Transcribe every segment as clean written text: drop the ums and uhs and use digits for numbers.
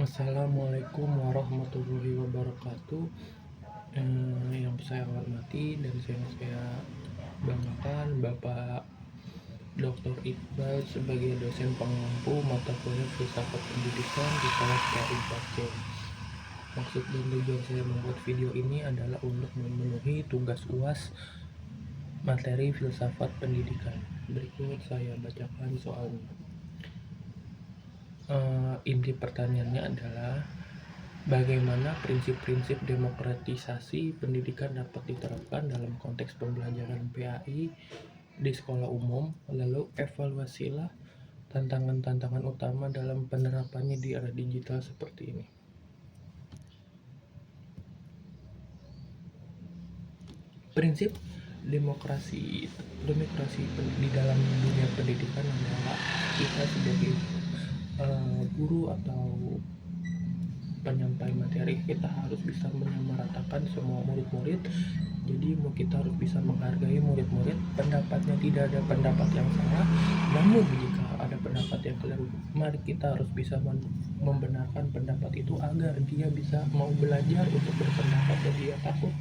Assalamualaikum warahmatullahi wabarakatuh. Yang saya hormati dan saya banggakan Bapak Dr. Iqbal sebagai dosen pengampu mata kuliah Filsafat Pendidikan di kelas KI 4C. Maksud dan tujuan saya membuat video ini adalah untuk memenuhi tugas UAS materi Filsafat Pendidikan. Berikut saya bacakan soalnya. Inti pertanyaannya adalah bagaimana prinsip-prinsip demokratisasi pendidikan dapat diterapkan dalam konteks pembelajaran PAI di sekolah umum, lalu evaluasilah tantangan-tantangan utama dalam penerapannya di era digital seperti ini. Prinsip demokrasi di dalam dunia pendidikan adalah kita sebagai guru atau penyampai materi, kita harus bisa menyamaratakan semua murid-murid. Jadi kita harus bisa menghargai murid-murid, pendapatnya tidak ada pendapat yang salah, namun jika ada pendapat yang keliru, mari kita harus bisa membenarkan pendapat itu agar dia bisa mau belajar untuk berpendapat dan dia takut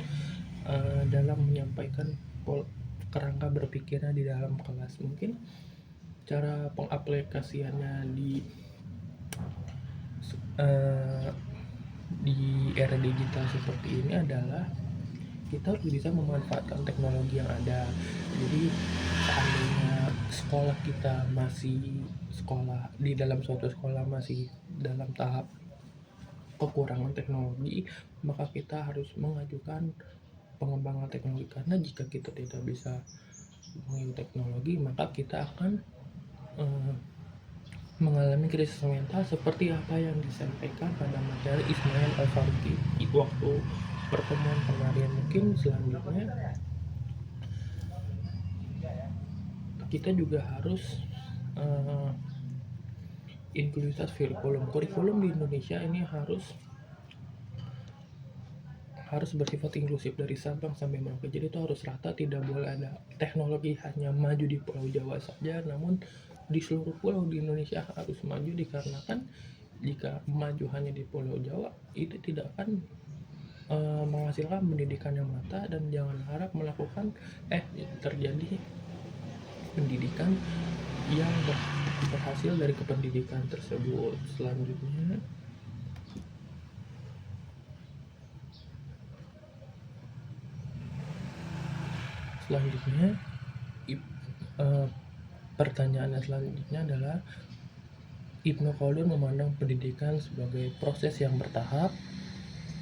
dalam menyampaikan kerangka berpikirnya di dalam kelas. Mungkin cara pengaplikasiannya di era digital seperti ini adalah kita harus bisa memanfaatkan teknologi yang ada. Jadi seandainya di dalam suatu sekolah masih dalam tahap kekurangan teknologi, maka kita harus mengajukan pengembangan teknologi, karena jika kita tidak bisa menggunakan teknologi maka kita akan mengalami krisis mental seperti apa yang disampaikan pada materi Ismail Al-Faruqi waktu pertemuan kemarin. Mungkin selanjutnya kita juga harus inklusivitas kurikulum di Indonesia ini harus bersifat inklusif dari Sabang sampai Merauke. Jadi itu harus rata, tidak boleh ada teknologi hanya maju di Pulau Jawa saja, namun di seluruh pulau di Indonesia harus maju, dikarenakan jika maju hanya di Pulau Jawa itu tidak akan menghasilkan pendidikan yang mata, dan jangan harap terjadi pendidikan yang berhasil dari kependidikan tersebut. Selanjutnya pertanyaan selanjutnya adalah Ibnu Khaldun memandang pendidikan sebagai proses yang bertahap,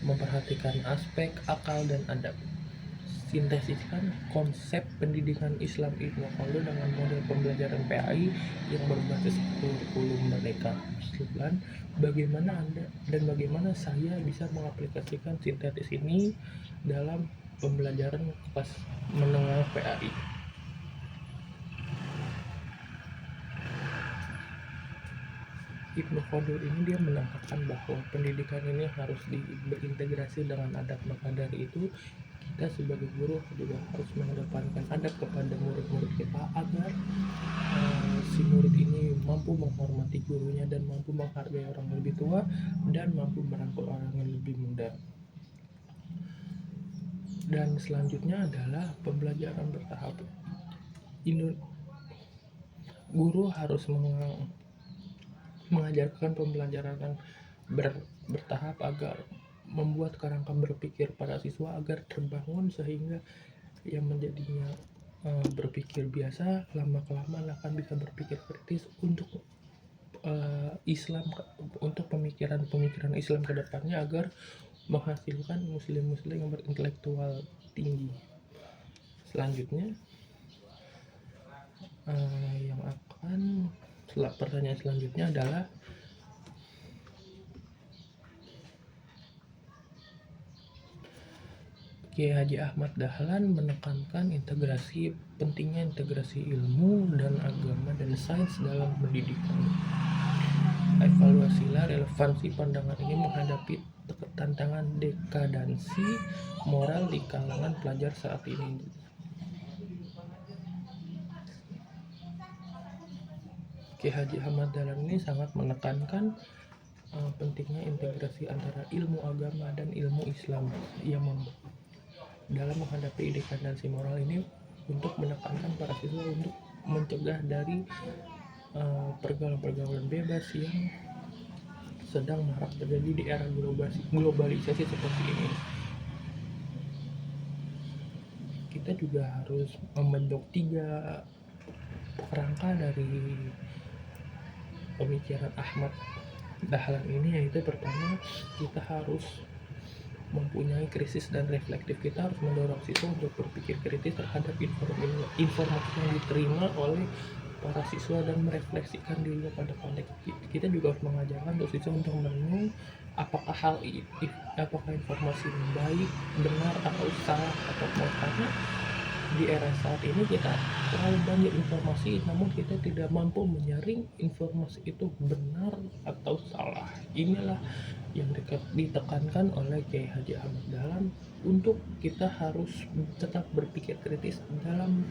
memperhatikan aspek akal dan adab. Sintesiskan konsep pendidikan Islam Ibnu Khaldun dengan model pembelajaran PAI yang berbasis kurikulum merdeka. Bagaimana saya bisa mengaplikasikan sintetis ini dalam pembelajaran kelas menengah PAI. Ibnu Khaldun ini dia menangkapkan bahwa pendidikan ini harus berintegrasi dengan adab. Maka dari itu kita sebagai guru juga harus mengedepankan adab kepada murid-murid kita agar si murid ini mampu menghormati gurunya dan mampu menghargai orang yang lebih tua dan mampu merangkul orang yang lebih muda. Dan selanjutnya adalah pembelajaran bertahap. Guru harus mengajarkan pembelajaran yang bertahap agar membuat kerangka berpikir para siswa agar terbangun, sehingga yang menjadinya berpikir biasa lama-kelamaan akan bisa berpikir kritis untuk Islam, untuk pemikiran Islam ke depannya, agar menghasilkan muslim-muslim yang berintelektual tinggi. Selanjutnya pertanyaan selanjutnya adalah Kiai Haji Ahmad Dahlan menekankan pentingnya integrasi ilmu dan agama dan sains dalam pendidikan. Evaluasilah relevansi pandangan ini menghadapi tantangan dekadansi moral di kalangan pelajar saat ini. Kiai Haji Ahmad Dahlan ini sangat menekankan pentingnya integrasi antara ilmu agama dan ilmu Islam yang dalam menghadapi dekadasi moral ini untuk menekankan para siswa untuk mencegah dari pergaulan-pergaulan bebas yang sedang marak terjadi di era globalisasi seperti ini. Kita juga harus membentuk 3 kerangka dari pemikiran Ahmad Dahlan ini, yaitu pertama, kita harus mempunyai krisis dan reflektif. Kita harus mendorong siswa untuk berpikir kritis terhadap informasi yang diterima oleh para siswa dan merefleksikan dirinya pada konteks. Kita juga harus mengajarkan untuk siswa untuk merenung apakah informasi baik, benar, atau salah atau mau, karena di era saat ini kita terlalu banyak informasi namun kita tidak mampu menyaring informasi itu benar atau salah. Inilah yang ditekankan oleh Kiai Haji Ahmad Dahlan untuk kita harus tetap berpikir kritis dalam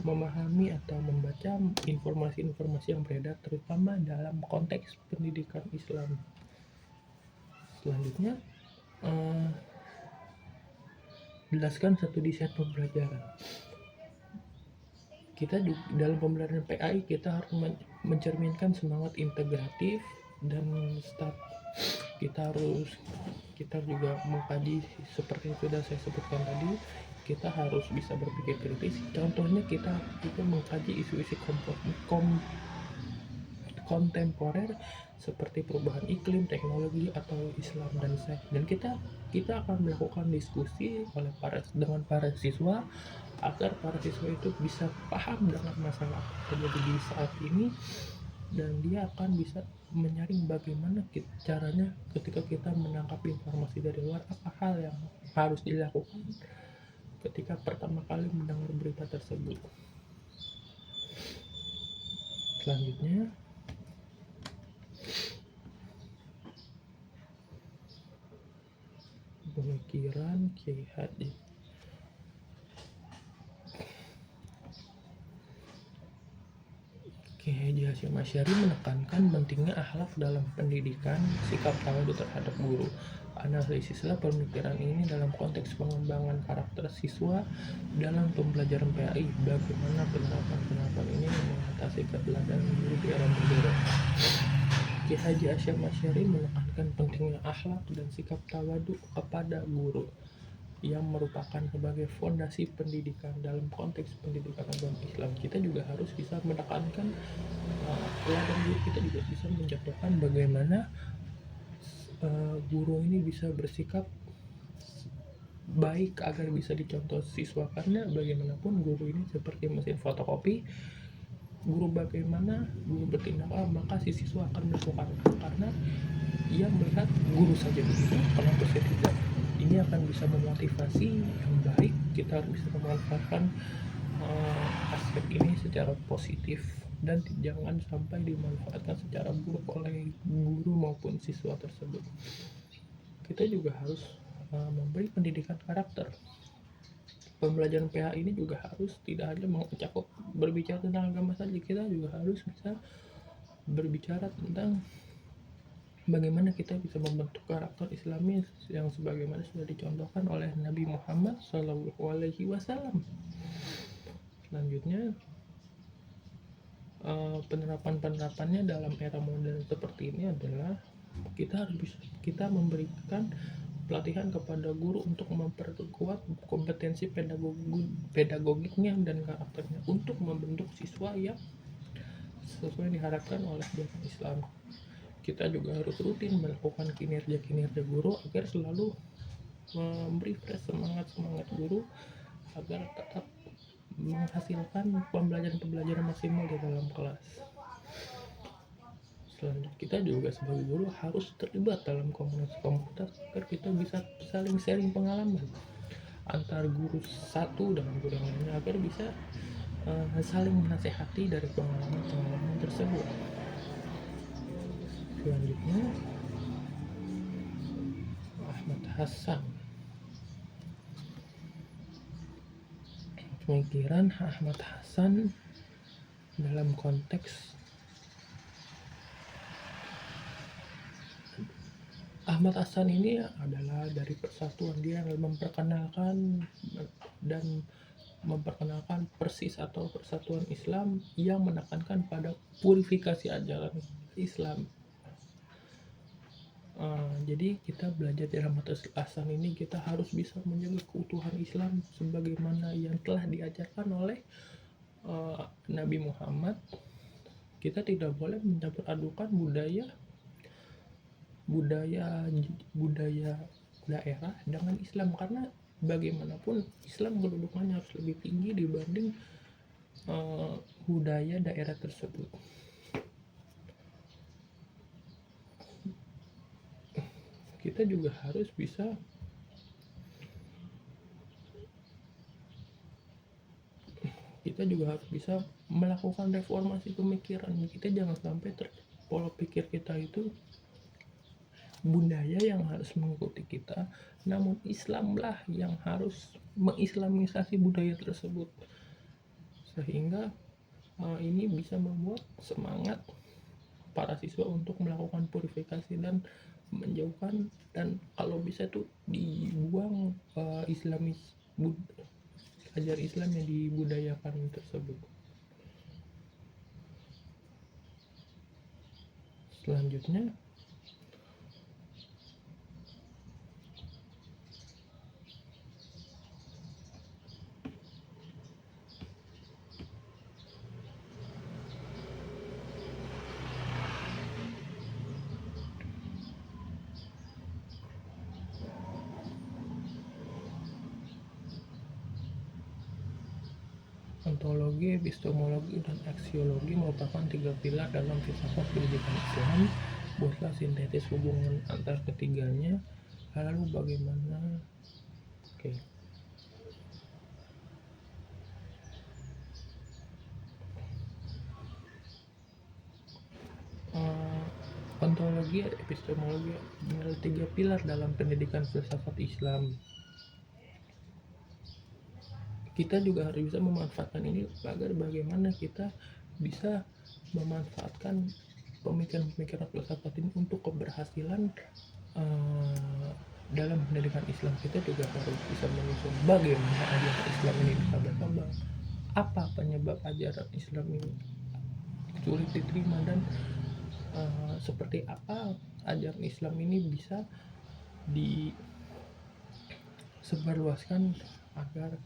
memahami atau membaca informasi-informasi yang beredar, terutama dalam konteks pendidikan Islam. Selanjutnya, jelaskan satu desain pembelajaran. Kita dalam pembelajaran PAI kita harus mencerminkan semangat integratif dan start. Kita juga mengkaji seperti yang sudah saya sebutkan tadi. Kita harus bisa berpikir kritis. Contohnya kita mengkaji isu-isu kontemporer seperti perubahan iklim, teknologi, atau Islam dan seks. Dan kita akan melakukan diskusi dengan para siswa agar para siswa itu bisa paham dengan masalah terjadi di saat ini, dan dia akan bisa menyaring bagaimana caranya ketika kita menangkap informasi dari luar, apa hal yang harus dilakukan ketika pertama kali mendengar berita tersebut. Selanjutnya, pemikiran Kiai Haji Hasyim Asy'ari menekankan pentingnya akhlak dalam pendidikan, sikap tawadu terhadap guru. Analisislah pemikiran ini dalam konteks pengembangan karakter siswa dalam pembelajaran PAI. Bagaimana penerapan ini mengatasi keteladanan guru di era modern. Kiai Haji Hasyim Asy'ari menekankan pentingnya akhlak dan sikap tawadu kepada guru yang merupakan sebagai fondasi pendidikan dalam konteks pendidikan agama Islam. Kita juga harus bisa menekankan teladan guru. Kita juga bisa mencontohkan bagaimana guru ini bisa bersikap baik agar bisa dicontoh siswa, karena bagaimanapun guru ini seperti mesin fotokopi. Guru bertindak maka si siswa akan melakukan, karena ia melihat guru saja begitu, kenapa saya tidak. Ini akan bisa memotivasi yang baik. Kita harus bisa memanfaatkan aspek ini secara positif dan jangan sampai dimanfaatkan secara buruk oleh guru maupun siswa tersebut. Kita juga harus memberi pendidikan karakter. Pembelajaran PH ini juga harus tidak hanya mencakup berbicara tentang agama saja, kita juga harus bisa berbicara tentang bagaimana kita bisa membentuk karakter Islami yang sebagaimana sudah dicontohkan oleh Nabi Muhammad SAW. Selanjutnya, penerapannya dalam era modern seperti ini adalah kita memberikan pelatihan kepada guru untuk memperkuat kompetensi pedagogiknya dan karakternya untuk membentuk siswa yang sesuai diharapkan oleh ajaran Islam. Kita juga harus rutin melakukan kinerja guru agar selalu memberi semangat guru agar tetap menghasilkan pembelajaran maksimal di dalam kelas. Selanjutnya, kita juga sebagai guru harus terlibat dalam komunitas agar kita bisa saling sharing pengalaman antar guru satu dengan guru yang lainnya, agar bisa saling menasehati dari pengalaman tersebut. Selanjutnya, Ahmad Hasan. Pemikiran Ahmad Hasan dalam konteks Ahmad Hasan ini adalah dari persatuan, dia yang memperkenalkan dan memperkenalkan persis atau persatuan Islam yang menekankan pada purifikasi ajaran Islam. Jadi kita belajar dari Ahmad Hasan ini, kita harus bisa menjaga keutuhan Islam sebagaimana yang telah diajarkan oleh Nabi Muhammad. Kita tidak boleh mencampur adukan budaya daerah dengan Islam, karena bagaimanapun Islam kedudukannya harus lebih tinggi dibanding budaya daerah tersebut. Kita juga harus bisa melakukan reformasi pemikiran. Kita jangan sampai pola pikir kita itu budaya yang harus mengikuti kita, namun Islamlah yang harus mengislamisasi budaya tersebut, sehingga ini bisa membuat semangat para siswa untuk melakukan purifikasi dan menjauhkan, dan kalau bisa tuh dibuang ajaran Islam yang dibudayakan tersebut. Selanjutnya ontologi, epistemologi, dan aksiologi merupakan 3 pilar dalam filsafat pendidikan Islam. Buatlah sintetis hubungan antar ketiganya. Lalu bagaimana? Ontologi, epistemologi adalah 3 pilar dalam pendidikan filsafat Islam. Kita juga harus bisa memanfaatkan ini agar bagaimana kita bisa memanfaatkan pemikiran-pemikiran filsafat ini untuk keberhasilan dalam pendidikan Islam. Kita juga harus bisa menyusun bagaimana ajaran Islam ini bisa berkembang, apa penyebab ajaran Islam ini sulit diterima, dan seperti apa ajaran Islam ini bisa disebarluaskan agar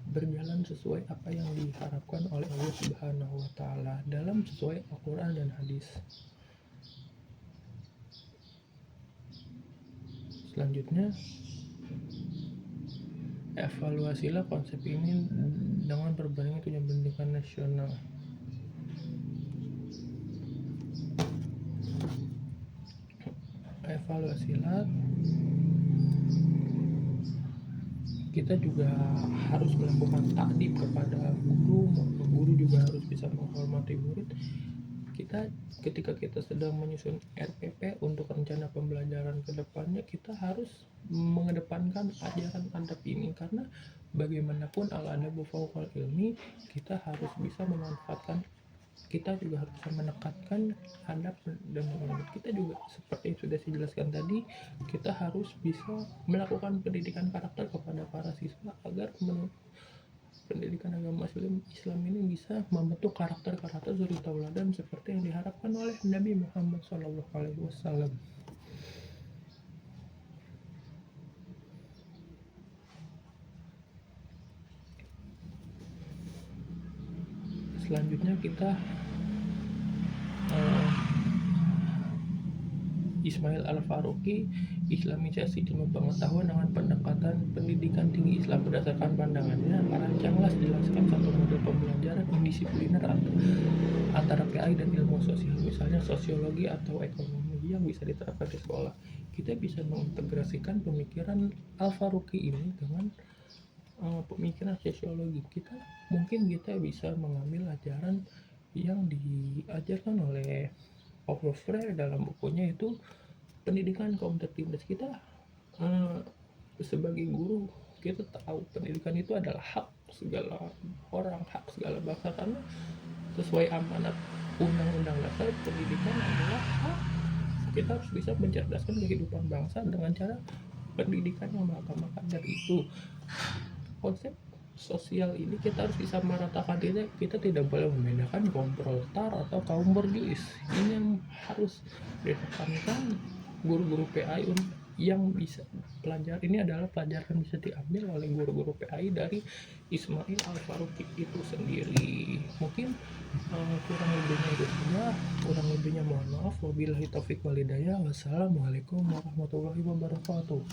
berjalan sesuai apa yang diharapkan oleh Allah Subhanahu wa Ta'ala dalam sesuai Al-Quran dan hadis. Selanjutnya, evaluasilah konsep ini dengan perbandingan tujuan pendidikan nasional. Evaluasilah, kita juga harus melakukan takdib kepada guru juga harus bisa menghormati murid. Ketika kita sedang menyusun RPP untuk rencana pembelajaran ke depannya, kita harus mengedepankan ajaran adab ini, karena bagaimanapun al-adabu fawqal ilmi, kita harus bisa memanfaatkan, kita juga harus bisa menekankan adab dan murid. Kita juga seperti yang sudah saya jelaskan tadi, kita harus bisa melakukan pendidikan karakter kepada para siswa agar pendidikan agama Islam ini bisa membentuk karakter-karakter suri tauladan seperti yang diharapkan oleh Nabi Muhammad SAW. Selanjutnya kita Ismail Al-Faruqi, Islamisasi ilmu pengetahuan dengan pendekatan pendidikan tinggi Islam. Berdasarkan pandangannya, rancanglah jelaskan satu model pembelajaran indisipliner antara PI dan ilmu sosial, misalnya sosiologi atau ekonomi yang bisa diterapkan di sekolah. Kita bisa mengintegrasikan pemikiran Al-Faruqi ini dengan pemikiran sosiologi. Mungkin kita bisa mengambil ajaran yang diajarkan oleh Paulo Freire dalam bukunya itu pendidikan kaum tertindas. Kita sebagai guru, kita tahu pendidikan itu adalah hak segala orang, hak segala bangsa, karena sesuai amanat Undang-Undang Dasar, pendidikan adalah hak Kita harus bisa mencerdaskan kehidupan bangsa dengan cara pendidikan yang matang-matang. Dari itu konsep sosial ini kita harus bisa meratakan. Kita tidak boleh membedakan kaum proletar atau kaum borjuis. Ini yang harus ditekankan guru-guru PAI yang bisa pelajar ini adalah pelajaran bisa diambil oleh guru-guru PAI dari Ismail Al-Faruqi itu sendiri. Mungkin kurang lebihnya itu saja. Kurang lebihnya mohon maaf. Wabillahi taufik walhidayah. Wassalamualaikum warahmatullahi wabarakatuh.